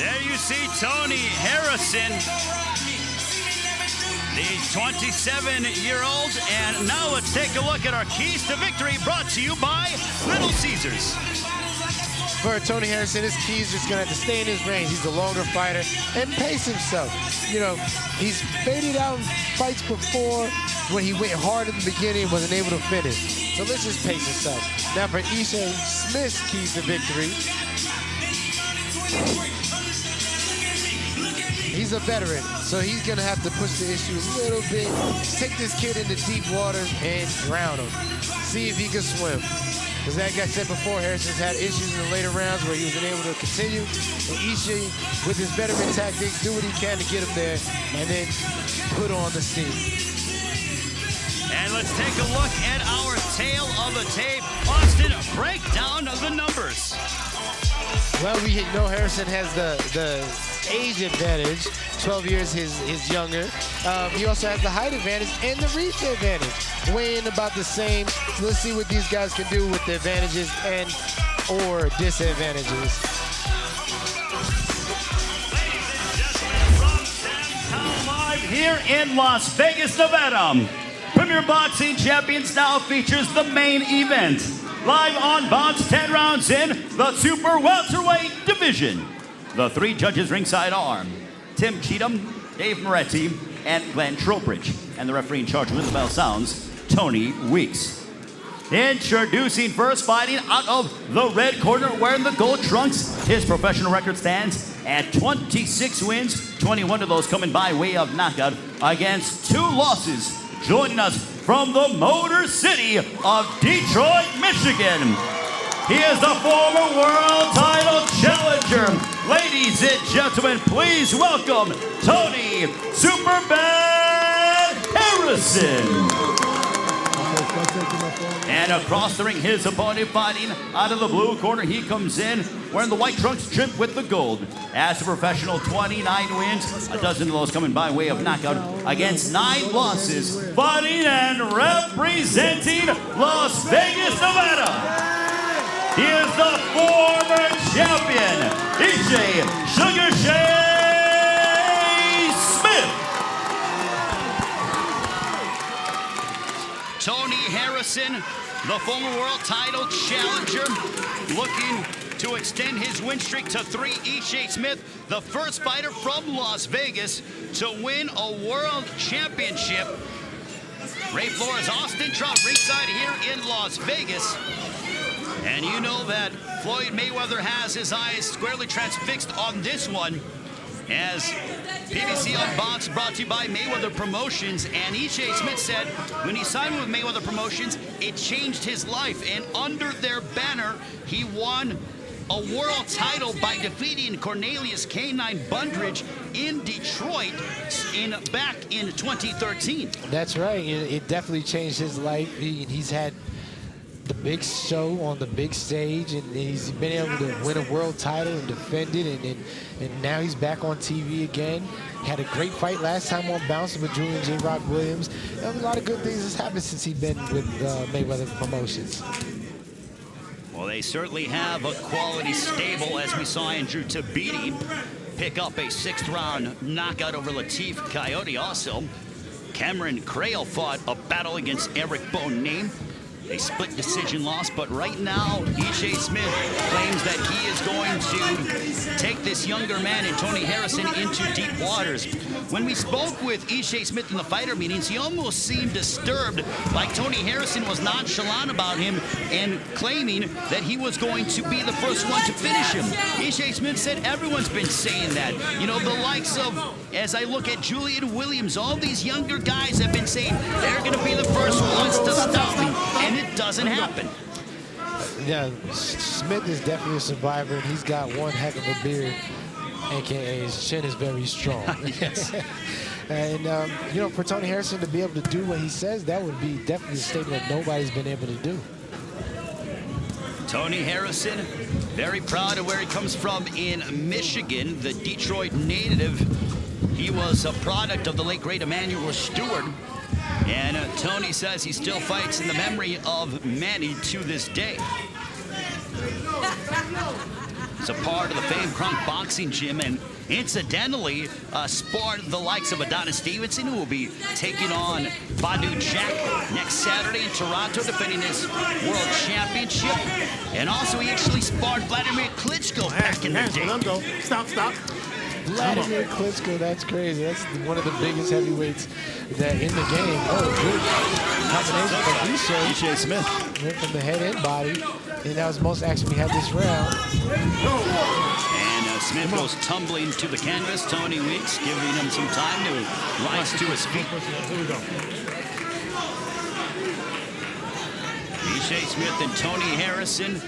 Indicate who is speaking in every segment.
Speaker 1: There you see Tony Harrison, the 27-year-old. And now let's take a look at our keys to victory, brought to you by Little Caesars.
Speaker 2: For Tony Harrison, his keys just gonna have to stay in his range. He's a longer fighter and pace himself. You know, he's faded out in fights before when he went hard at the beginning and wasn't able to finish. So let's just pace himself. Now for Ishe Smith's keys to victory, he's a veteran, so he's gonna have to push the issue a little bit, take this kid into deep waters and drown him. See if he can swim. Because like I said before, Harrison's had issues in the later rounds where he wasn't able to continue. And Ishe, with his veteran tactics, do what he can to get him there and then put on the steam.
Speaker 1: And let's take a look at our tail of the tape. Austin, breakdown of the numbers.
Speaker 2: Well, we know Harrison has the age advantage, 12 years his younger. He also has the height advantage and the reach advantage, weighing about the same. Let's see what these guys can do with the advantages and or disadvantages.
Speaker 1: Ladies and gentlemen, from Downtown Live here in Las Vegas, Nevada, Premier Boxing Champions now features the main event. Live on Bounce, 10 rounds in the super welterweight division. The three judges ringside are Tim Cheatham, Dave Moretti, and Glenn Trowbridge. And the referee in charge with the bell sounds, Tony Weeks. Introducing first, fighting out of the red corner, wearing the gold trunks. His professional record stands at 26 wins, 21 of those coming by way of knockout against 2 losses. Joining us from the Motor City of Detroit, Michigan, he is the former world title challenger. Ladies and gentlemen, please welcome Tony Superbad Harrison. And across the ring, his opponent fighting out of the blue corner. He comes in wearing the white trunks trimmed with the gold. As a professional, 29 wins, a dozen of those coming by way of knockout against 9 losses. Fighting and representing Las Vegas, Nevada. He is the former champion, Ishe Sugar Smith. Tony Harrison, the former world title challenger, looking to extend his win streak to 3. Ishe Smith, the first fighter from Las Vegas to win a world championship. Ray Flores, Austin Trout, ringside here in Las Vegas. And you know that Floyd Mayweather has his eyes squarely transfixed on this one, as PBC on Bounce, brought to you by Mayweather Promotions. And Ishe Smith said when he signed with Mayweather Promotions, it changed his life. And under their banner, he won a world title by defeating Cornelius K9 Bundridge in Detroit back in 2013.
Speaker 2: That's right. It definitely changed his life. He's had the big show on the big stage, and he's been able to win a world title and defend it, and now he's back on TV again. Had a great fight last time on Bounce with Julian J. Rock Williams. A lot of good things has happened since he's been with Mayweather Promotions.
Speaker 1: Well, they certainly have a quality stable, as we saw Andrew Tabiti pick up a 6th round knockout over Latif Coyote. Also, Cameron Crail fought a battle against Eric Boname. A split decision loss, but right now, Ishe Smith claims that he is going to take this younger man and Tony Harrison into deep waters. When we spoke with Ishe Smith in the fighter meetings, he almost seemed disturbed, like Tony Harrison was nonchalant about him and claiming that he was going to be the first one to finish him. Ishe Smith said everyone's been saying that. You know, the likes of, as I look at Julian Williams, all these younger guys have been saying they're going to be the first ones to stop me. And it doesn't happen.
Speaker 2: Yeah, Smith is definitely a survivor, and he's got one heck of a beard, aka his chin is very strong.
Speaker 1: Yes.
Speaker 2: And you know, for Tony Harrison to be able to do what he says, that would be definitely a statement that nobody's been able to do.
Speaker 1: Tony Harrison, very proud of where he comes from in Michigan, the Detroit native. He was a product of the late great Emanuel Stewart. And Tony says he still fights in the memory of Manny to this day. is a part of the famed Crunk Boxing Gym, and incidentally sparred the likes of Adonis Stevenson, who will be taking on Badu Jack next Saturday in Toronto, defending his world championship. And also he actually sparred Vladimir Klitschko back in the day.
Speaker 3: Let him go. Stop.
Speaker 2: Vladimir Klitschko, that's crazy. That's one of the biggest heavyweights that in the game. Oh, good combination from
Speaker 1: Ishe Smith.
Speaker 2: Went from the head and body, and that was the most action we had this round.
Speaker 1: And Smith goes tumbling to the canvas. Tony Weeks giving him some time to rise to his feet.
Speaker 3: Here we go.
Speaker 1: Ishe Smith and Tony Harrison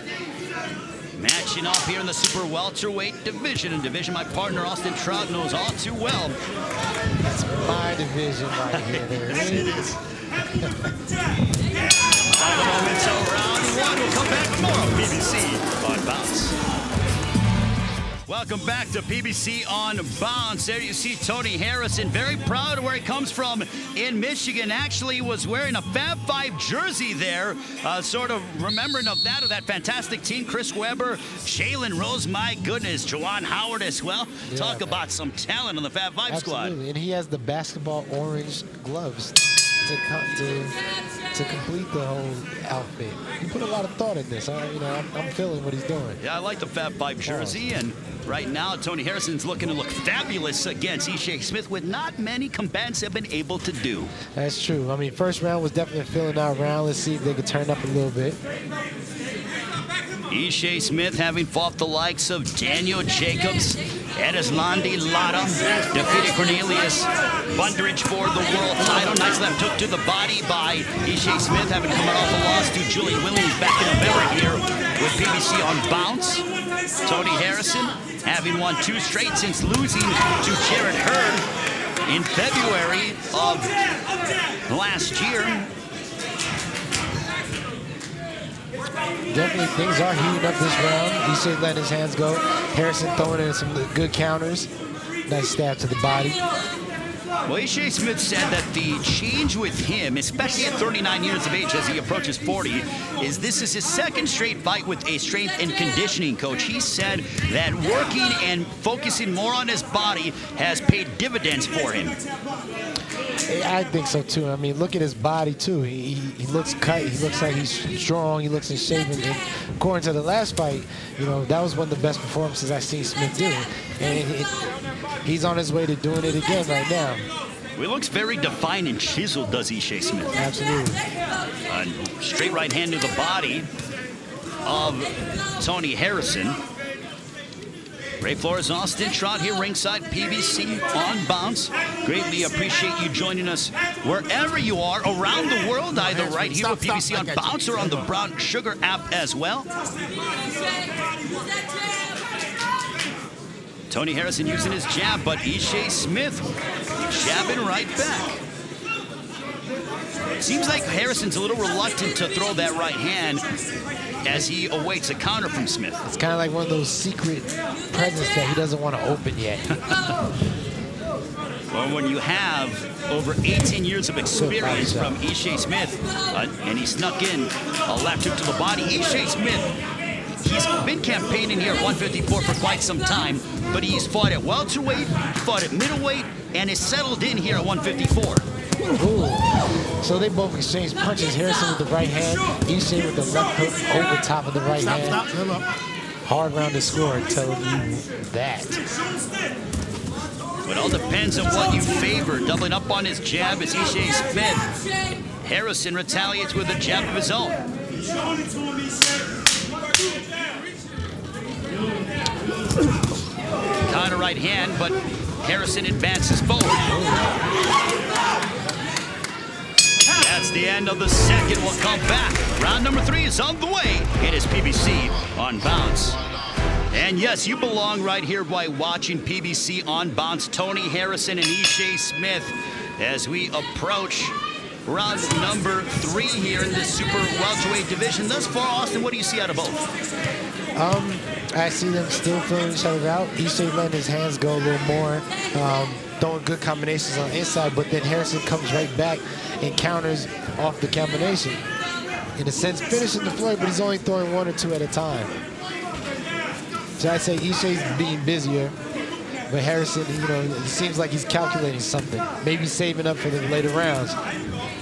Speaker 1: matching up here in the super welterweight division. My partner Austin Trout knows all too well.
Speaker 2: That's my division right here. There it is.
Speaker 1: Final moments of round one. We'll come back with more on PBC on Bounce. Welcome back to PBC on Bounce. There you see Tony Harrison, very proud of where he comes from in Michigan. Actually was wearing a Fab 5 jersey there, sort of remembering of that fantastic team. Chris Webber, Jalen Rose, my goodness, Juwan Howard as well. Yeah, talk about some talent on the Fab 5 squad.
Speaker 2: And he has the basketball orange gloves to complete the whole outfit. He put a lot of thought in this. I'm feeling what he's doing.
Speaker 1: Yeah, I like the Fab 5 jersey, and right now Tony Harrison's looking to look fabulous against Ishe Smith, with not many combatants have been able to do.
Speaker 2: That's true. I mean, first round was definitely a filling out round. Let's see if they can turn up a little bit.
Speaker 1: Ishe Smith having fought the likes of Daniel Jacobs, Edislandi Lara, defeated Cornelius Bundridge for the world title. Nice left hook to the body by Ishe Smith, having come off a loss to Julian Williams back in November here with PBC on Bounce. Tony Harrison having won 2 straight since losing to Jared Hurd in February of last year.
Speaker 2: Definitely things are heating up this round. Ishe letting his hands go. Harrison throwing in some good counters. Nice stab to the body.
Speaker 1: Well, Ishe Smith said that the change with him, especially at 39 years of age as he approaches 40, is this is his second straight fight with a strength and conditioning coach. He said that working and focusing more on his body has paid dividends for him.
Speaker 2: I think so too. I mean, look at his body too. He looks cut. He looks like he's strong. He looks in shape. And according to the last fight, that was one of the best performances I've seen Smith do. And he's on his way to doing it again right now.
Speaker 1: Well, he looks very defined and chiseled, does Ishe Smith?
Speaker 2: Absolutely.
Speaker 1: A straight right hand to the body of Tony Harrison. Ray Flores, Austin Trout here ringside, PBC on Bounce. Greatly appreciate you joining us wherever you are around the world, either right here with PBC on Bounce or on the Brown Sugar app as well. Tony Harrison using his jab, but Ishe Smith jabbing right back. Seems like Harrison's a little reluctant to throw that right hand as he awaits a counter from Smith.
Speaker 2: It's kind of like one of those secret presents that he doesn't want to open yet.
Speaker 1: Well, when you have over 18 years of experience from Ishe Smith, and he snuck in a left hook to the body, Ishe Smith, he's been campaigning here at 154 for quite some time, but he's fought at welterweight, fought at middleweight, and is settled in here at 154.
Speaker 2: Ooh. So they both exchanged punches. Harrison with the right hand, Ishe with the left hook over top of the right hand. Hard round to score, telling you that.
Speaker 1: It all depends on what you favor. Doubling up on his jab is Ishe Smith. Harrison retaliates with a jab of his own. Counter right hand, but Harrison advances forward. That's the end of the second. We'll come back. Round number 3 is on the way. It is PBC on Bounce. And yes, you belong right here by watching PBC on Bounce. Tony Harrison and Ishe Smith as we approach round number 3 here in the super welterweight division. Thus far, Austin, what do you see out of both?
Speaker 2: I see them still filling each other out. Ishe letting his hands go a little more, throwing good combinations on the inside, but then Harrison comes right back and counters off the combination. In a sense, finishing the Floyd, but he's only throwing 1 or 2 at a time. So I'd say Ishe's being busier, but Harrison, you know, it seems like he's calculating something. Maybe saving up for the later rounds.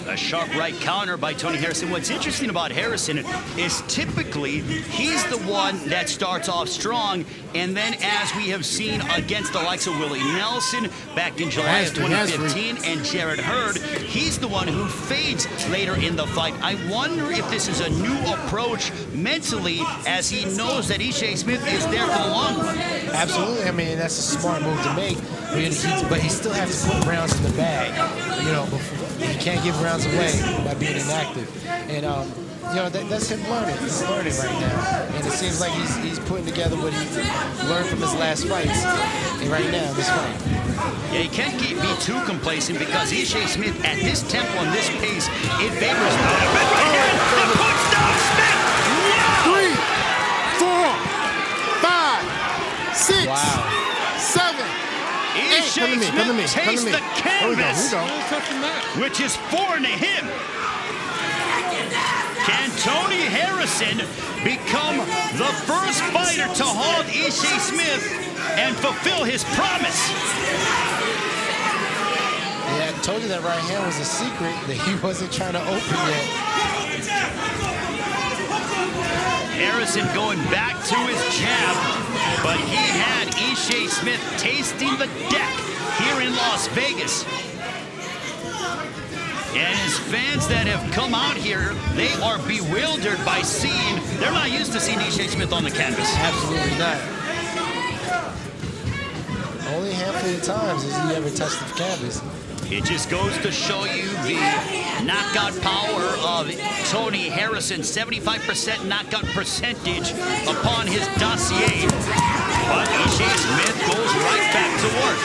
Speaker 1: A sharp right counter by Tony Harrison. What's interesting about Harrison is typically he's the one that starts off strong, and then as we have seen against the likes of Willie Nelson back in July of 2015 and Jared Hurd, he's the one who fades later in the fight. I wonder if this is a new approach mentally as he knows that Ishe Smith is there for the long run.
Speaker 2: Absolutely. I mean, that's a smart move to make, but he still has to put rounds in the bag. You know, he can't give rounds away by being inactive. And, you know, that's him learning. He's learning right now. And it seems like he's putting together what he learned from his last fights. And right now, this fight.
Speaker 1: Yeah, he can't be too complacent because Ishe Smith, at this tempo and this pace, it favors him. Right here, the push down Smith! Wow!
Speaker 3: 3, 4, 5, 6,
Speaker 2: Wow.
Speaker 3: 7,
Speaker 1: Ishe Smith takes the canvas, which is foreign to him. Can Tony Harrison become the first fighter to halt Ishe Smith and fulfill his promise?
Speaker 2: Yeah, I told you that right hand was a secret that he wasn't trying to open yet.
Speaker 1: Harrison going back to his jab, but he had Ishe Smith tasting the deck here in Las Vegas. And his fans that have come out here, they are bewildered by seeing, they're not used to seeing Ishe Smith on the canvas.
Speaker 2: Absolutely not. Only a handful of times has he ever touched the canvas.
Speaker 1: It just goes to show you the knockout power of Tony Harrison. 75% knockout percentage upon his dossier. But Ishe Smith goes right back to work.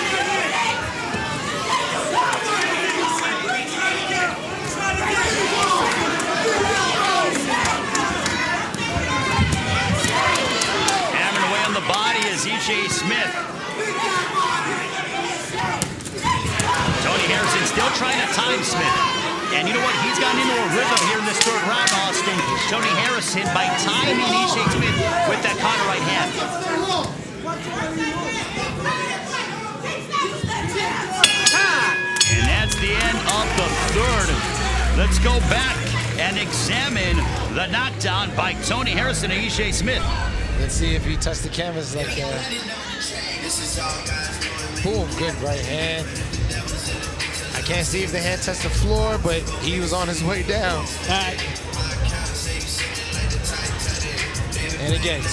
Speaker 1: Hammering away on the body is Ishe Smith. Tony Harrison still trying to time Smith. And you know what? He's gotten into a rhythm here in this third round, Austin. Tony Harrison by timing Ishe Smith with that counter right hand. And that's the end of the third. Let's go back and examine the knockdown by Tony Harrison and Ishe Smith.
Speaker 2: Let's see if he touched the canvas like that. Boom, good right hand. I can't see if the hand touched the floor, but he was on his way down.
Speaker 3: All right.
Speaker 2: And again,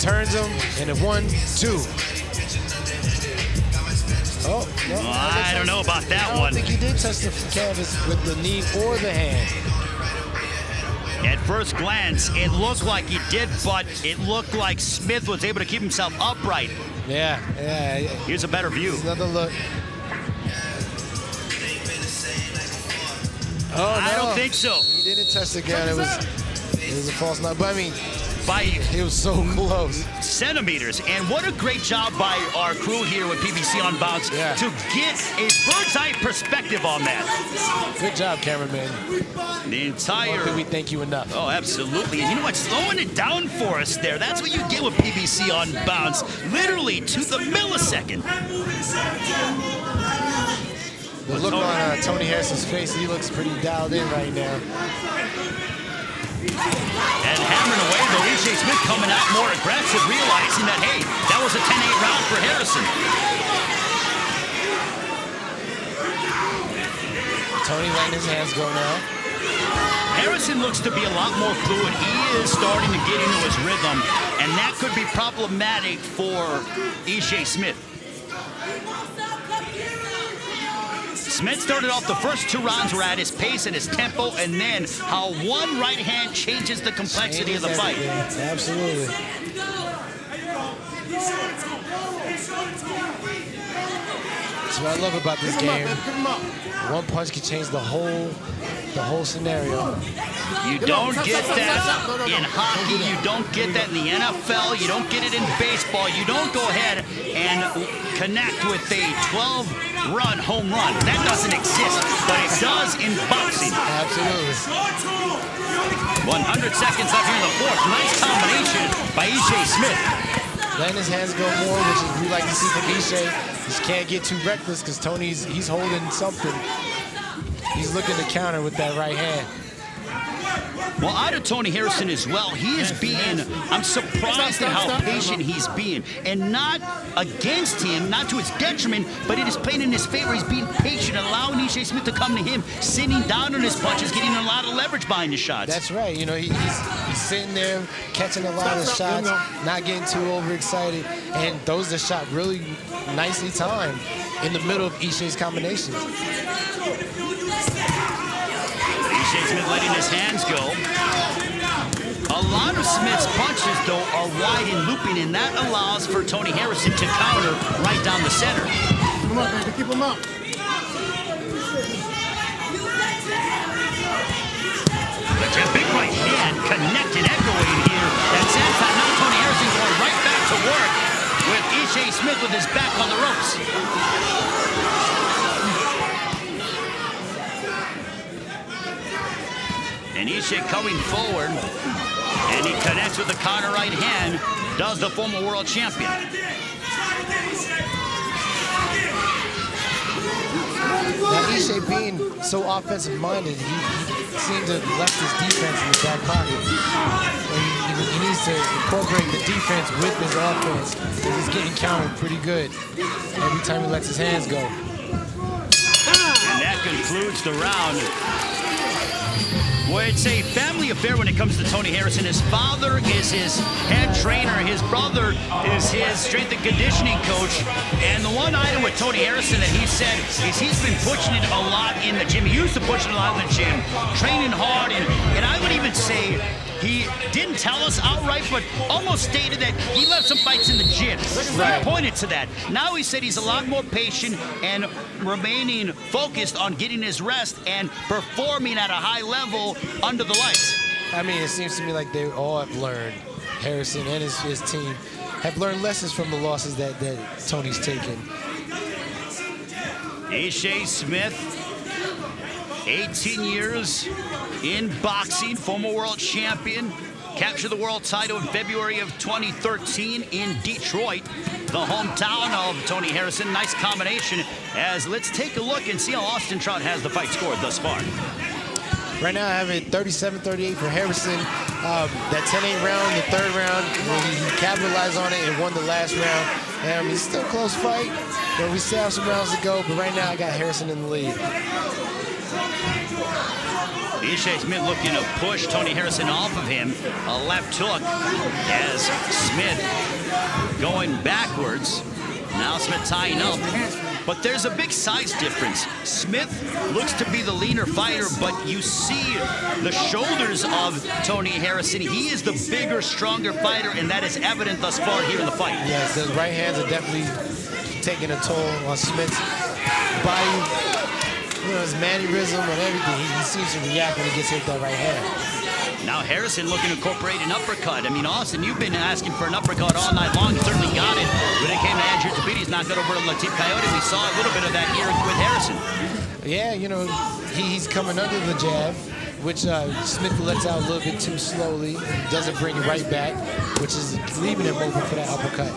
Speaker 2: turns him in a 1-2. Oh, no,
Speaker 1: I don't know about that one.
Speaker 2: I don't think he did touch the canvas with the knee or the hand.
Speaker 1: At first glance, it looked like he did, but it looked like Smith was able to keep himself upright.
Speaker 2: Yeah.
Speaker 1: Here's a better view.
Speaker 2: Another look. Oh, no.
Speaker 1: I don't think so.
Speaker 2: He didn't touch the ground. It was a false knock. But I mean,
Speaker 1: By
Speaker 2: it was so close.
Speaker 1: centimeters. And what a great job by our crew here with PBC on Bounce to get a bird's eye perspective on that.
Speaker 2: Good job, cameraman.
Speaker 1: The entire...
Speaker 2: Can we thank you enough?
Speaker 1: Oh, absolutely. And you know what? Slowing it down for us there. That's what you get with PBC on Bounce. Literally to the millisecond.
Speaker 2: The look on Tony Harrison's face, he looks pretty dialed in right now.
Speaker 1: And hammering away, though, Ishe Smith coming out more aggressive, realizing that, hey, that was a 10-8 round for Harrison.
Speaker 2: Tony letting his hands go now.
Speaker 1: Harrison looks to be a lot more fluid. He is starting to get into his rhythm, and that could be problematic for Ishe Smith. Smith started off the first 2 rounds were at his pace and his tempo, and then how one right hand changes the complexity of the fight.
Speaker 2: Absolutely. That's what I love about this game. One punch can change the whole scenario.
Speaker 1: You don't get that in hockey. You don't get that in the NFL. You don't get it in baseball. You don't go ahead and connect with a 12-run home run. That doesn't exist, but it does in boxing.
Speaker 2: Absolutely.
Speaker 1: 100 seconds left here in the fourth. Nice combination by Ishe Smith.
Speaker 2: letting his hands go more, which is we like to see from Ishe. Just can't get too reckless because he's holding something. He's looking to counter with that right hand.
Speaker 1: Well, out of Tony Harrison as well, he is being, I'm surprised at how patient he's being. And not against him, not to his detriment, but it is playing in his favor. He's being patient, allowing Ishe Smith to come to him, sitting down on his punches, getting a lot of leverage behind his shots.
Speaker 2: That's right. You know, he's sitting there, catching a lot of shots, not getting too overexcited. And those are shot really nicely timed in the middle of Ishe's combinations.
Speaker 1: Ishe Smith letting his hands go. A lot of Smith's punches, though, are wide and looping, and that allows for Tony Harrison to counter right down the center.
Speaker 3: Keep him up, baby. Keep him up.
Speaker 1: But a big right hand connected, echoing here. At same time, now Tony Harrison going right back to work with Ishe Smith with his back on the ropes. And Ishe coming forward, and he connects with the counter right hand, does the former world champion.
Speaker 2: Now, Ishe being so offensive-minded, he seems to have left his defense in the back pocket. And he needs to incorporate the defense with his offense, because he's getting countered pretty good every time he lets his hands go.
Speaker 1: And that concludes the round. Well, it's a family affair when it comes to Tony Harrison. His father is his head trainer. His brother is his strength and conditioning coach. And the one item with Tony Harrison that he said is he's been pushing it a lot in the gym. He used to push it a lot in the gym, training hard. And I would even say he didn't tell us outright, but almost stated that he left some fights in the gym. Right. He pointed to that. Now he said he's a lot more patient and remaining focused on getting his rest and performing at a high level under the lights.
Speaker 2: I mean, it seems to me like they all have learned, Harrison and his team have learned lessons from the losses that Tony's taken.
Speaker 1: Ishe Smith, 18 years in boxing, former world champion, captured the world title in February of 2013 in Detroit, the hometown of Tony Harrison. Nice combination. As let's take a look and see how Austin Trout has the fight scored thus far.
Speaker 2: Right now I have it 37-38 for Harrison. That 10-8 round, the third round, he capitalized on it and won the last round. It's still a close fight, but we still have some rounds to go. But right now I got Harrison in the lead.
Speaker 1: Ishe Smith looking to push Tony Harrison off of him. A left hook as Smith going backwards. Now Smith tying up. But there's a big size difference. Smith looks to be the leaner fighter, but you see the shoulders of Tony Harrison. He is the bigger, stronger fighter, and that is evident thus far here in the fight.
Speaker 2: Yes, those right hands are definitely taking a toll on Smith's body. You know, his mannerism and everything, he seems to react when he gets hit with that right hand.
Speaker 1: Now Harrison looking to incorporate an uppercut. I mean, Austin, you've been asking for an uppercut all night long. He certainly got it. When it came to Andrew Tabides, knocked it over to Latif Coyote. We saw a little bit of that here with Harrison.
Speaker 2: Yeah, you know, he's coming under the jab, which Smith lets out a little bit too slowly. Doesn't bring it right back, which is leaving him open for that uppercut.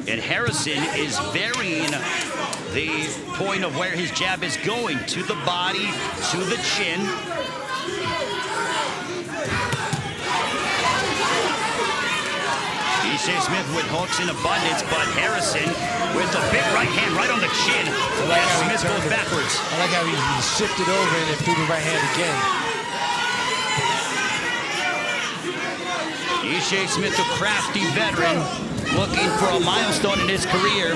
Speaker 1: And Harrison is varying the point of where his jab is going, to the body, to the chin. Ishe Smith with hooks in abundance, but Harrison with the big right hand right on the chin. As Smith goes backwards.
Speaker 2: I like how he shifted over and then threw the right hand again.
Speaker 1: Ishe Smith, a crafty veteran, looking for a milestone in his career.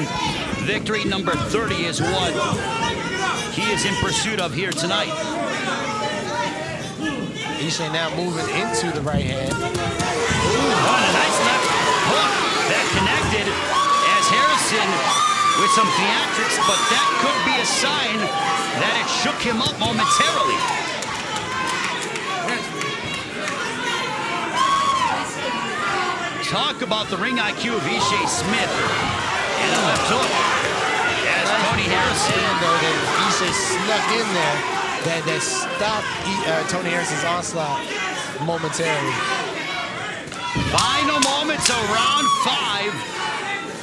Speaker 1: Victory number 30 is what he is in pursuit of here tonight.
Speaker 2: Ishe now moving into the right hand.
Speaker 1: Ooh, a nice left hook that connected as Harrison with some theatrics, but that could be a sign that it shook him up momentarily. Talk about the ring IQ of Ishe Smith. And a left hook as Tony Harrison.
Speaker 2: Though that Ishe snuck in there, that stopped Tony Harrison's onslaught momentarily.
Speaker 1: Final moments of round 5.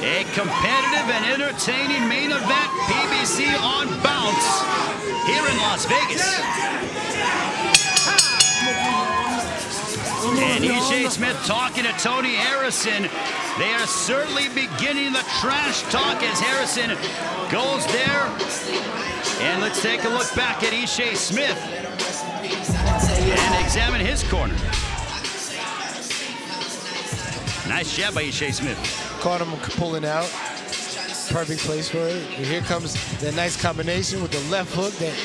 Speaker 1: A competitive and entertaining main event, PBC on Bounce, here in Las Vegas. And Ishe Smith talking to Tony Harrison. They are certainly beginning the trash talk as Harrison goes there. And let's take a look back at Ishe Smith and examine his corner. Nice jab by Ishe Smith.
Speaker 2: Caught him pulling out. Perfect place for it. And here comes that nice combination with the left hook that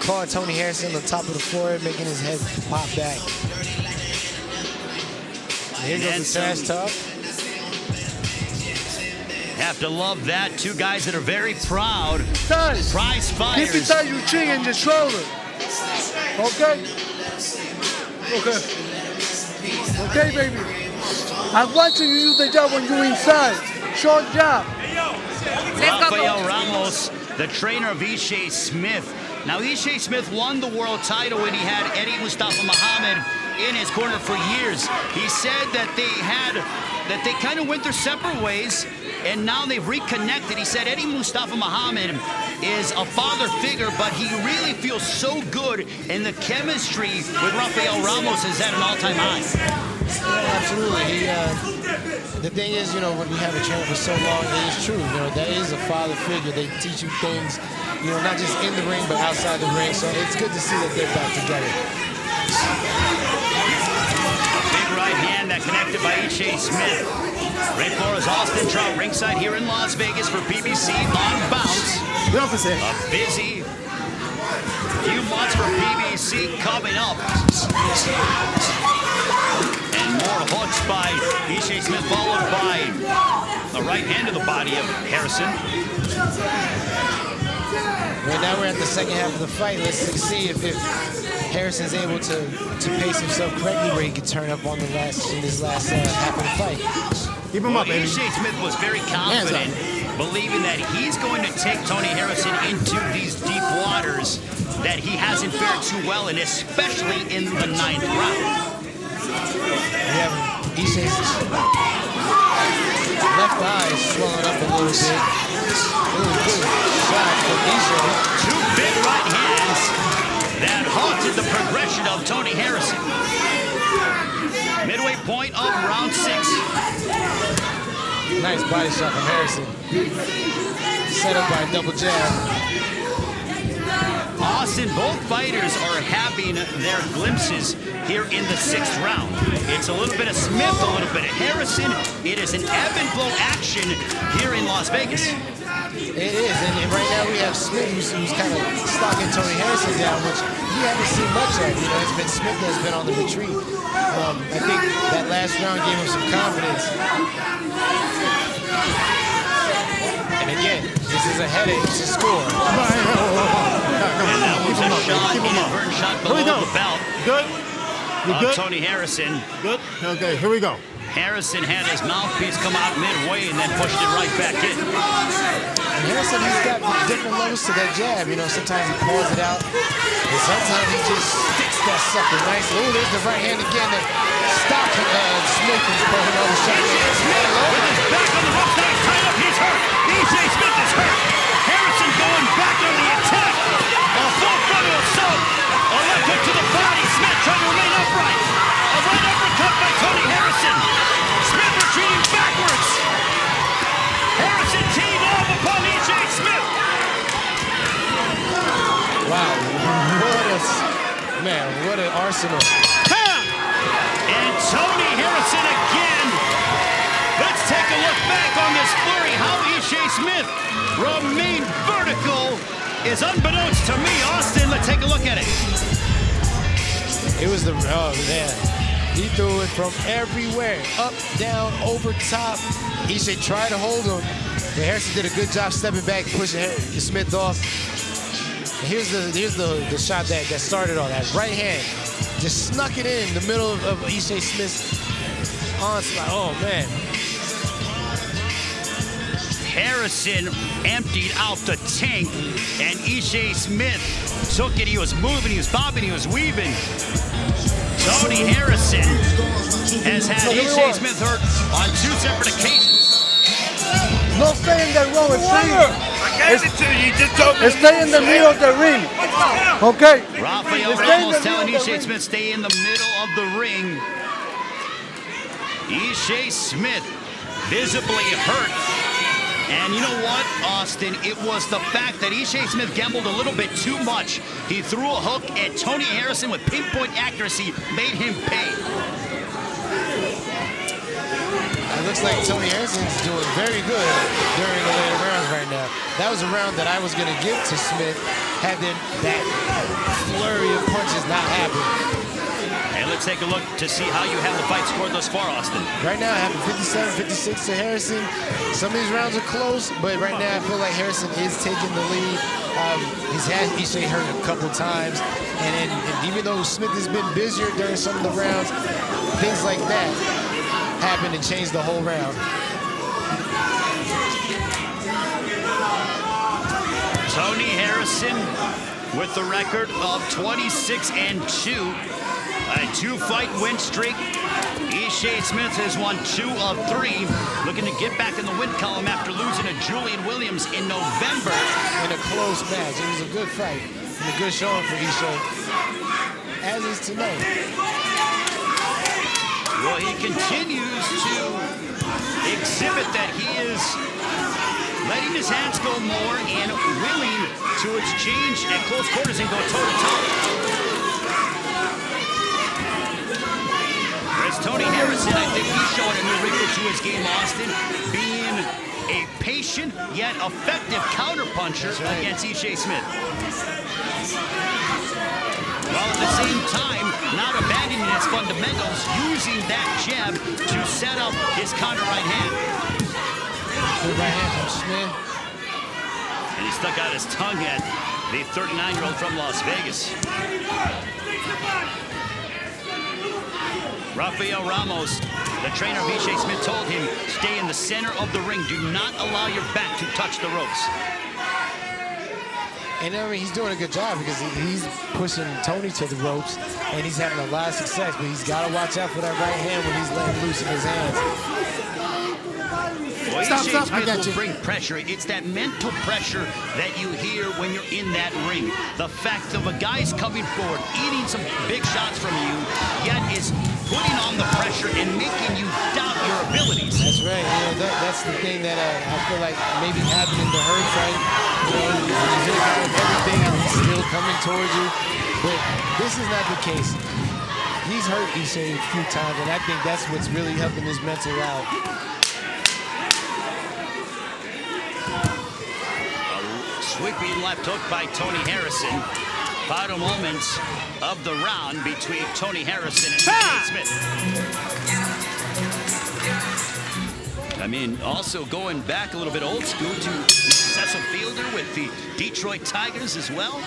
Speaker 2: caught Tony Harrison on the top of the forehead, making his head pop back. And here goes the trash talk.
Speaker 1: Have to love that. Two guys that are very proud.
Speaker 3: Guys,
Speaker 1: prize fighters.
Speaker 3: keep inside your chin and your shoulder. Okay? Okay. Okay, baby. I want you to use the job when you're inside. Short job.
Speaker 1: Rafael Ramos, the trainer of Ishe Smith. Now, Ishe Smith won the world title when he had Eddie Mustafa Muhammad in his corner for years. He said that they kind of went their separate ways, and now they've reconnected. He said Eddie Mustafa Muhammad is a father figure, but he really feels so good, and the chemistry with Rafael Ramos is at an all-time high.
Speaker 2: Yeah, absolutely. The thing is, you know, when we have a trainer for so long, it is true. You know, that is a father figure. They teach you things, you know, not just in the ring, but outside the ring. So it's good to see that they're back together.
Speaker 1: A big right hand that connected by Ishe Smith. Ray Flores, Austin Trout, ringside here in Las Vegas for PBC on Bounce. A busy few months for PBC coming up. And more hooks by Ishe Smith, followed by a right hand to the body of Harrison.
Speaker 2: Right now we're at the second half of the fight. Let's see if Harrison's able to pace himself correctly where he can turn up on this last half of the fight.
Speaker 3: Keep him up, baby.
Speaker 1: Ishe Smith was very confident, believing that he's going to take Tony Harrison into these deep waters that he hasn't fared too well in, especially in the 9th round.
Speaker 2: We have Ishe's left eye swelling up a little bit. Good shot from Ishe.
Speaker 1: Two big right hands that halted the progression of Tony Harrison. Midway point of round 6.
Speaker 2: Nice body shot from Harrison. Set up by a double jab.
Speaker 1: Austin, both fighters are having their glimpses here in the 6th round. It's a little bit of Smith, a little bit of Harrison. It is an ebb and flow action here in Las Vegas.
Speaker 2: It is, and right now we have Smith who's kind of stalking Tony Harrison down, which he hasn't seen much of. You know, it's been Smith that's been on the retreat. I think that last round gave him some confidence. And again, this is a headache to score.
Speaker 1: And that was a shot, inadvertent shot below the belt.
Speaker 3: Good? You good?
Speaker 1: Tony Harrison.
Speaker 3: Good? Okay, here we go.
Speaker 1: Harrison had his mouthpiece come out midway and then pushed it right back in.
Speaker 2: And Harrison, he's got different levels to that jab. You know, sometimes he pulls it out, and sometimes he just sticks that sucker nice. Oh, there's the right hand again that stopped Smith from pulling another shot.
Speaker 1: Ishe Smith with his back on the rough side, tied up, he's hurt. Ishe Smith is hurt. Harrison going back on the attack. A full frontal assault. A left hook to the body. Smith trying to remain upright. A right uppercut by Tony Harrison. Smith retreating backwards. Harrison teed off upon Ishe Smith.
Speaker 2: Wow, what an arsenal.
Speaker 1: And Tony Harrison again. Let's take a look back on this flurry. How Ishe Smith remained vertical is unbeknownst to me. Austin, let's take a look at it.
Speaker 2: It was oh man. He threw it from everywhere. Up, down, over top. Ishe tried to hold him. But Harrison did a good job stepping back, pushing Smith off. And here's the shot that started all that. Right hand. Just snuck it in the middle of Ishe Smith's onslaught. Oh man.
Speaker 1: Harrison emptied out the tank, and Ishe Smith took it. He was moving, he was bobbing, he was weaving. Tony Harrison has had Ishe Smith hurt on 2 separate occasions.
Speaker 3: No stay in that row, stay.
Speaker 4: I gave it to you, you just told me.
Speaker 3: Stay in the middle of the ring. Okay.
Speaker 1: Rafael Ramos telling Ishe Smith stay in the middle of the ring. Ishe Smith visibly hurt. And you know what, Austin? It was the fact that Ishe Smith gambled a little bit too much. He threw a hook at Tony Harrison with pinpoint accuracy, made him pay.
Speaker 2: It looks like Tony Harrison's doing very good during the later rounds right now. That was a round that I was going to give to Smith had that flurry of punches not happened.
Speaker 1: And let's take a look to see how you have the fight scored thus far, Austin.
Speaker 2: Right now, I have a 57-56 to Harrison. Some of these rounds are close, but right now I feel like Harrison is taking the lead. He's had Ishe hurt a couple times, and even though Smith has been busier during some of the rounds, things like that happened and changed the whole round.
Speaker 1: Tony Harrison with the record of 26-2, a 2-fight win streak. Ishe Smith has won 2 of 3, looking to get back in the win column after losing to Julian Williams in November.
Speaker 2: In a close match. It was a good fight and a good showing for Ishe, as is tonight.
Speaker 1: Well, he continues to exhibit that he is letting his hands go more and willing to exchange at close quarters and go toe-to-toe. Whereas Tony Harrison, I think he's showing a new wrinkle to his game, Austin, being a patient yet effective counterpuncher against Ishe Smith. While at the same time, not abandoning his fundamentals, using that jab to set up his counter right hand.
Speaker 2: Good right hand from Smith.
Speaker 1: And he stuck out his tongue at the 39-year-old from Las Vegas. Rafael Ramos, the trainer of Ishe Smith, told him, stay in the center of the ring. Do not allow your back to touch the ropes.
Speaker 2: And I mean, he's doing a good job because he's pushing Tony to the ropes, and he's having a lot of success. But he's got to watch out for that right hand when he's letting loose in his hands.
Speaker 1: Well, Ishe Smith will bring pressure. It's that mental pressure that you hear when you're in that ring. The fact of a guy's coming forward, eating some big shots from you, yet is putting on the pressure and making you doubt your abilities.
Speaker 2: That's right. You know, that's the thing that I feel like maybe happened in the Hurt fight. You know, you hit a guy with everything and he's still coming towards you. But this is not the case. He's hurt Ishe a few times, and I think that's what's really helping his mental out.
Speaker 1: Sweeping left hook by Tony Harrison. Final moments of the round between Tony Harrison and Ishe Smith. I mean, also going back a little bit old school to Cecil Fielder with the Detroit Tigers as well.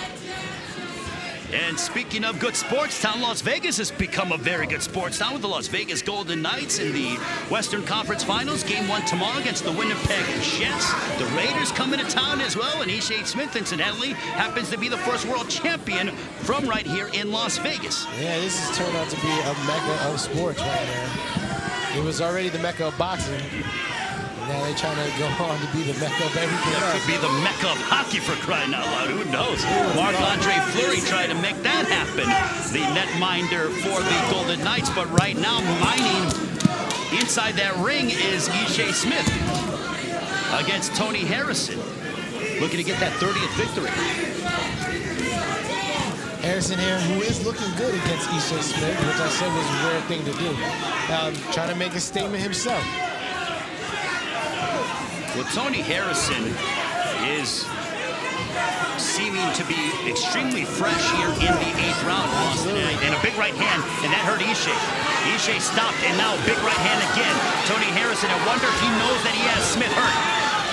Speaker 1: And speaking of good sports town, Las Vegas has become a very good sports town with the Las Vegas Golden Knights in the Western Conference Finals. Game 1 tomorrow against the Winnipeg Jets. The Raiders come into town as well, and Ishe Smith, incidentally, happens to be the first world champion from right here in Las Vegas.
Speaker 2: Yeah, this has turned out to be a mecca of sports right now. It was already the mecca of boxing. Now they're trying to go on to be the mecca of everything else.
Speaker 1: Could be the mecca of hockey, for crying out loud. Who knows? Marc-Andre Fleury tried to make that happen, the netminder for the Golden Knights. But right now, mining inside that ring is Ishe Smith against Tony Harrison, looking to get that 30th victory.
Speaker 2: Harrison here, who is looking good against Ishe Smith, which I said was a rare thing to do. Trying to make a statement himself.
Speaker 1: Well, Tony Harrison is seeming to be extremely fresh here in the 8th round, Austin, and a big right hand, and that hurt Ishe. Ishe stopped, and now a big right hand again. Tony Harrison, I wonder if he knows that he has Smith hurt.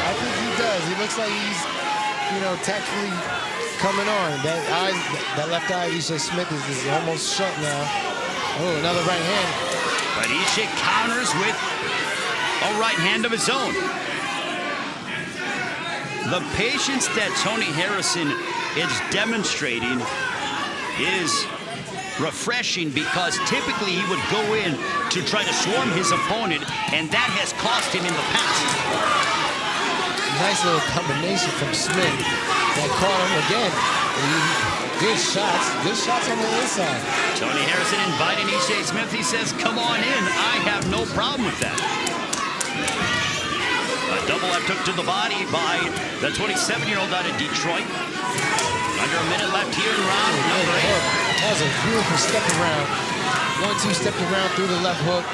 Speaker 2: I think he does. He looks like he's, you know, tactfully coming on. That left eye, Ishe Smith, is almost shut now. Oh, another right hand.
Speaker 1: But Ishe counters with a right hand of his own. The patience that Tony Harrison is demonstrating is refreshing because typically he would go in to try to swarm his opponent, and that has cost him in the past.
Speaker 2: Nice little combination from Smith that caught him again. Good shots on the inside.
Speaker 1: Tony Harrison inviting Ishe Smith. He says, come on in. I have no problem with that. A double left hook to the body by the 27-year-old out of Detroit. Under a minute left here in round number 8.
Speaker 2: That was a beautiful step around. 1-2 stepped around through the left hook.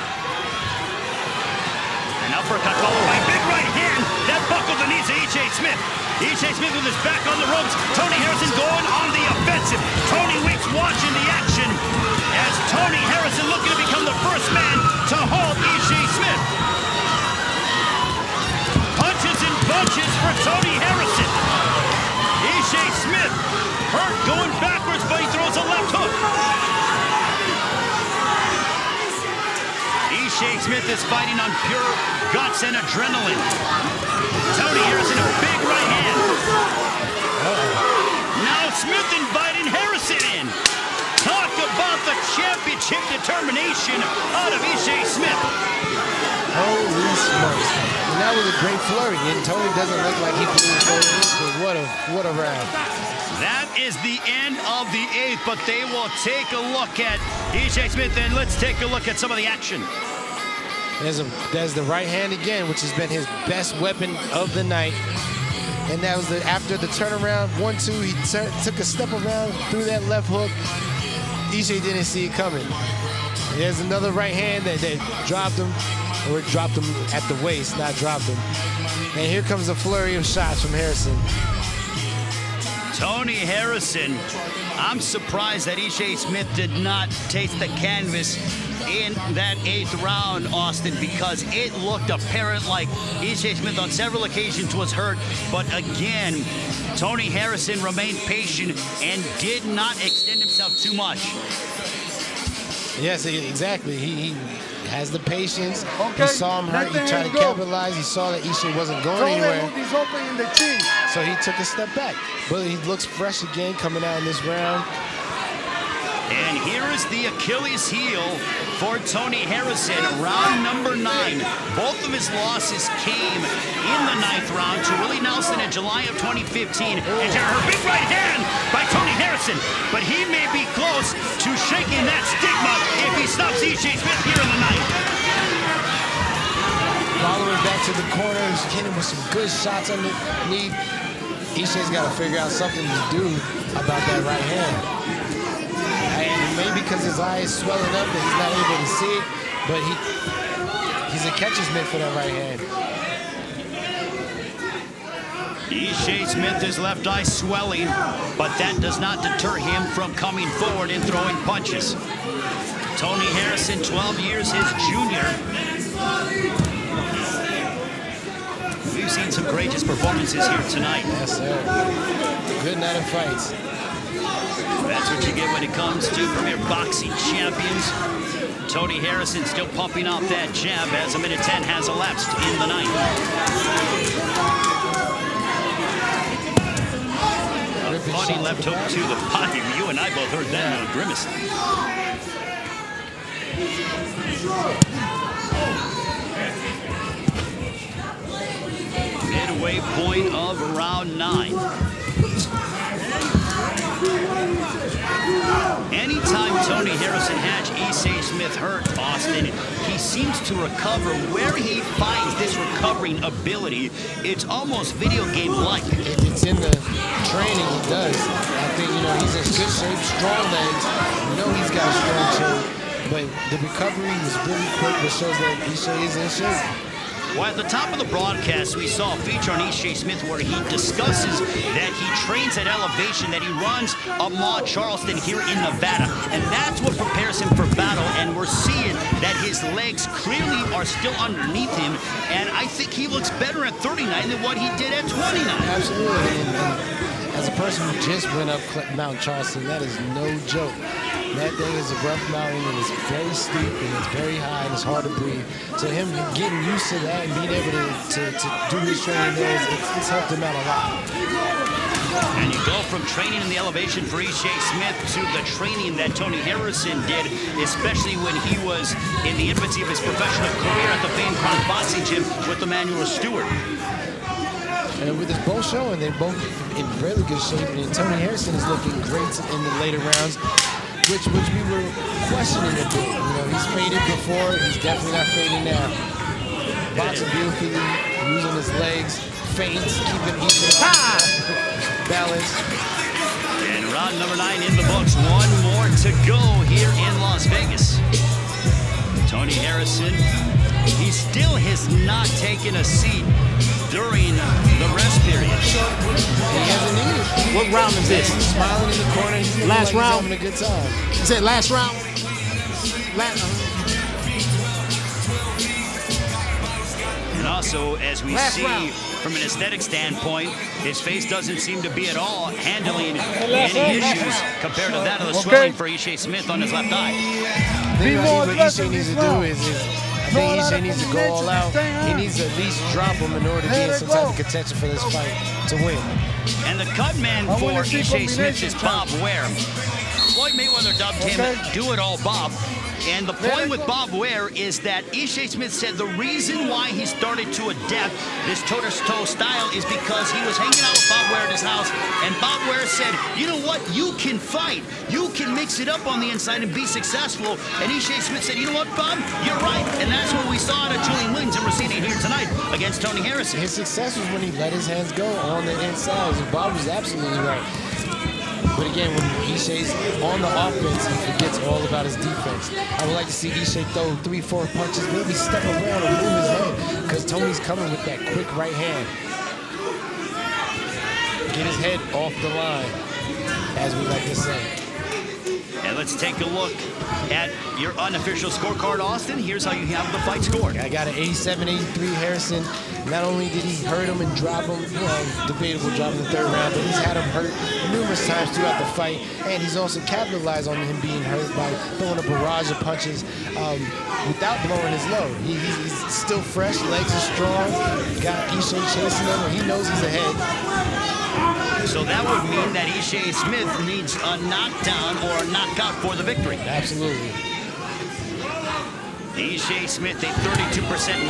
Speaker 1: An uppercut followed by big right hand that buckled the knees of Ishe Smith. Ishe Smith with his back on the ropes. Tony Harrison going on the offensive. Tony Weeks watching the action as Tony Harrison looking to become the first man to halt Ishe Smith. Punches and bunches for Tony Harrison. Ishe Smith hurt going backwards, but he throws a left hook. Ishe Smith is fighting on pure guts and adrenaline. Tony Harrison, a big right hand. Now Smith inviting Harrison in. Talk about the championship determination out of Ishe Smith.
Speaker 2: Holy smokes. And that was a great flurry, and Tony doesn't look like he blew his but what a round.
Speaker 1: That is the end of the 8th, but they will take a look at Ishe Smith, and let's take a look at some of the action.
Speaker 2: There's the right hand again, which has been his best weapon of the night. And that was after the turnaround, 1-2, he took a step around, threw that left hook. Ishe didn't see it coming. There's another right hand that dropped him, or dropped him at the waist, not dropped him. And here comes a flurry of shots from Harrison.
Speaker 1: Tony Harrison, I'm surprised that Ishe Smith did not taste the canvas in that 8th round, Austin, because it looked apparent like Ishe Smith on several occasions was hurt. But again, Tony Harrison remained patient and did not extend himself too much.
Speaker 2: Yes, exactly. He has the patience.
Speaker 3: Okay,
Speaker 2: he saw him hurt. He tried to capitalize. He saw that Ishe wasn't going anywhere. So he took a step back. But he looks fresh again coming out in this round.
Speaker 1: And here is the Achilles heel for Tony Harrison, round number 9. Both of his losses came in the 9th round to Willie Nelson in July of 2015. And her big right hand by Tony Harrison. But he may be close to shaking that stigma if he stops Ishe Smith here in the 9th.
Speaker 2: Following back to the corner, he's hitting with some good shots underneath. Ishe's got to figure out something to do about that right hand. And maybe because his eye is swelling up that he's not able to see it, but he's a catcher's mitt for that right hand.
Speaker 1: Ishe Smith, his left eye swelling, but that does not deter him from coming forward and throwing punches. Tony Harrison, 12 years his junior. We've seen some courageous performances here tonight.
Speaker 2: Yes, sir. Good night of fights.
Speaker 1: That's what you get when it comes to Premier Boxing Champions. Tony Harrison still pumping out that jab as a minute 10 has elapsed in the 9th. A funny left hook to the body. You and I both heard that on a grimace. Midway point of round 9. Anytime Tony Harrison has Ishe Smith hurt, Austin, he seems to recover. Where he finds this recovering ability, it's almost video game-like.
Speaker 2: It's in the training he does. I think, he's in good shape, strong legs. He's got a strong chin. But the recovery was really quick, which shows that Ishe is in shape.
Speaker 1: Well, at the top of the broadcast, we saw a feature on Ishe Smith where he discusses that he trains at elevation, that he runs a Maude Charleston here in Nevada. And that's what prepares him for battle. And we're seeing that his legs clearly are still underneath him. And I think he looks better at 39 than what he did at 29.
Speaker 2: Absolutely. And as a person who just went up Mount Charleston, that is no joke. That thing is a rough mountain, and it's very steep, and it's very high, and it's hard to breathe. So him getting used to that and being able to do his training there, it's helped him out a lot.
Speaker 1: And you go from training in the elevation for Ishe Smith to the training that Tony Harrison did, especially when he was in the infancy of his professional career at the famed Chronic Boxing Gym with Emmanuel Stewart.
Speaker 2: And with this both showing, they're both in really good shape. And Tony Harrison is looking great in the later rounds, which we were questioning a bit. You know, he's faded before. He's definitely not fading now. Boxing beautifully, using his legs, feints, keeping each balance.
Speaker 1: And round number 9 in the books. One more to go here in Las Vegas. Tony Harrison, he still has not taken a seat during the rest period.
Speaker 2: He hasn't needed.
Speaker 5: What round is this?
Speaker 2: He's smiling in the corner. He's
Speaker 5: Last
Speaker 2: like
Speaker 5: round?
Speaker 2: He's having a good time.
Speaker 5: Is that last round?
Speaker 1: And also, as we
Speaker 5: Last
Speaker 1: see
Speaker 5: round.
Speaker 1: from an aesthetic standpoint, his face doesn't seem to be at all handling any issues compared to that of the swelling for Ishe Smith on his left eye.
Speaker 2: I think what Ishe needs to do is I think Ishe needs to go all out. He needs to at least drop him in order to be in some type of contention for this fight to win.
Speaker 1: And the cut man for Ishe Smith is Bob Ware. Floyd Mayweather dubbed him Do It All Bob. And the point with Bob Ware is that Ishe Smith said the reason why he started to adapt this toe-to-toe style is because he was hanging out with Bob Ware at his house, and Bob Ware said, you know what, you can fight. You can mix it up on the inside and be successful. And Ishe Smith said, you know what, Bob, you're right. And that's what we saw out of Julian Williams, and we're seeing it here tonight against Tony Harrison.
Speaker 2: His success was when he let his hands go on the inside. And Bob was absolutely right. But again, when Ishe's on the offense, he forgets all about his defense. I would like to see Ishe throw 3-4 punches, maybe step around and move his head, because Tony's coming with that quick right hand. Get his head off the line, as we like to say.
Speaker 1: And let's take a look at your unofficial scorecard, Austin. Here's how you have the fight scored.
Speaker 2: I got an 87-83 Harrison. Not only did he hurt him and drop him, you know, debatable drop in the 3rd round, but he's had him hurt numerous times throughout the fight. And he's also capitalized on him being hurt by throwing a barrage of punches without blowing his load. He's still fresh, legs are strong. Got Ishe chasing him, and he knows he's ahead.
Speaker 1: So that would mean that Ishe Smith needs a knockdown or a knockout for the victory.
Speaker 2: Absolutely.
Speaker 1: Ishe Smith, a 32%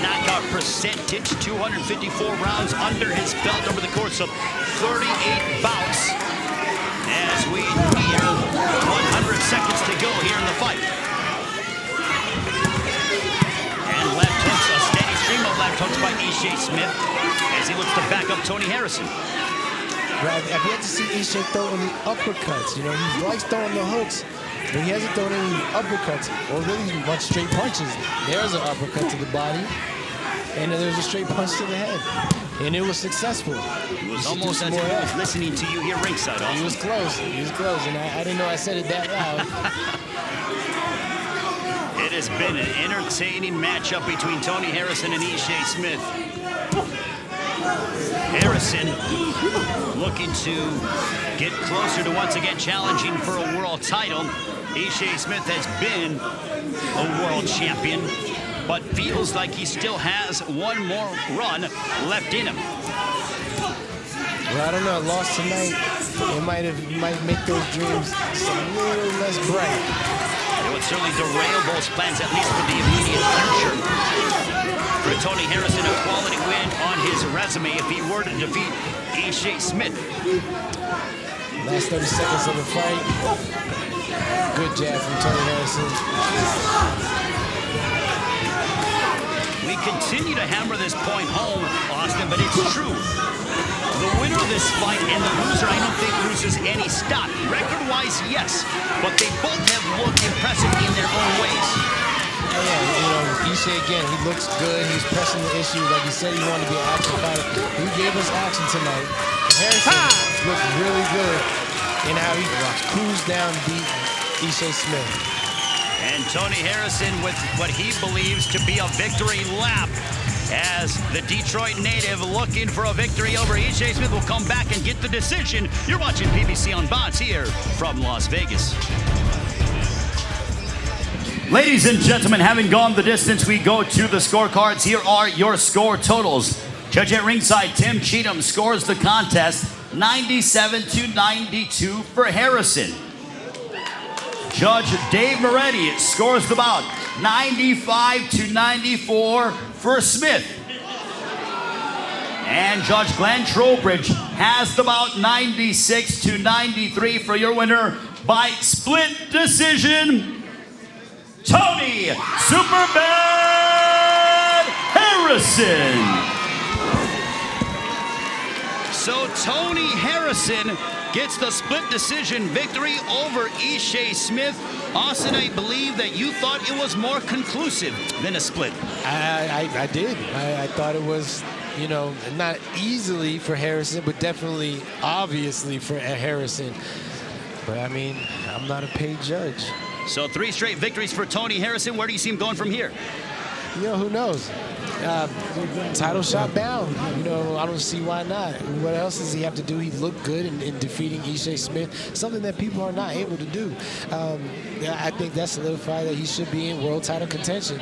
Speaker 1: knockout percentage, 254 rounds under his belt over the course of 38 bouts. As we near 100 seconds to go here in the fight. And left hooks, a steady stream of left hooks by Ishe Smith as he looks to back up Tony Harrison.
Speaker 2: I've yet to see Ishe throw any uppercuts. You know, he likes throwing the hooks, but he hasn't thrown any uppercuts or really much straight punches. There's an uppercut to the body, and then there's a straight punch to the head. And it was successful.
Speaker 1: It was almost as if he was listening to you here ringside.
Speaker 2: He was close. He was close, and I didn't know I said it that loud.
Speaker 1: It has been an entertaining matchup between Tony Harrison and Ishe Smith. Harrison looking to get closer to once again challenging for a world title. Ishe Smith has been a world champion, but feels like he still has one more run left in him.
Speaker 2: Well, I don't know. A loss tonight, it might make those dreams a little less bright.
Speaker 1: It would certainly derail those plans, at least for the immediate future. For Tony Harrison, a quality win on his resume if he were to defeat Ishe Smith.
Speaker 2: Last 30 seconds of the fight. Good jab from Tony Harrison.
Speaker 1: We continue to hammer this point home, Austin, but it's true. The winner of this fight and the loser, I don't think loses any stock. Record-wise, yes, but they both have looked impressive in their own ways.
Speaker 2: Yeah, you know, Ishe again, he looks good. He's pressing the issue. Like he said, he wanted to be an action fighter. He gave us action tonight. Harrison looked really good in how he cruised down and beat Ishe Smith.
Speaker 1: And Tony Harrison with what he believes to be a victory lap, as the Detroit native looking for a victory over Ishe Smith will come back and get the decision. You're watching PBC on Bounce here from Las Vegas. Ladies and gentlemen, having gone the distance, we go to the scorecards. Here are your score totals. Judge at ringside, Tim Cheatham scores the contest 97-92 for Harrison. Judge Dave Moretti scores the bout 95-94 for Smith. And Judge Glenn Trowbridge has the bout 96-93 for your winner by split decision, Tony Superbad Harrison.
Speaker 5: So Tony Harrison gets the split decision victory over Ishe Smith. Austin, I believe that you thought it was more conclusive than a split.
Speaker 2: I did. I thought it was, you know, not easily for Harrison, but definitely, obviously for Harrison. But I mean, I'm not a paid judge.
Speaker 5: So 3 straight victories for Tony Harrison. Where do you see him going from here?
Speaker 2: You know, who knows? Title shot bound. You know, I don't see why not. What else does he have to do? He looked good in defeating Ishe Smith, something that people are not able to do. I think that solidified that he should be in world title contention.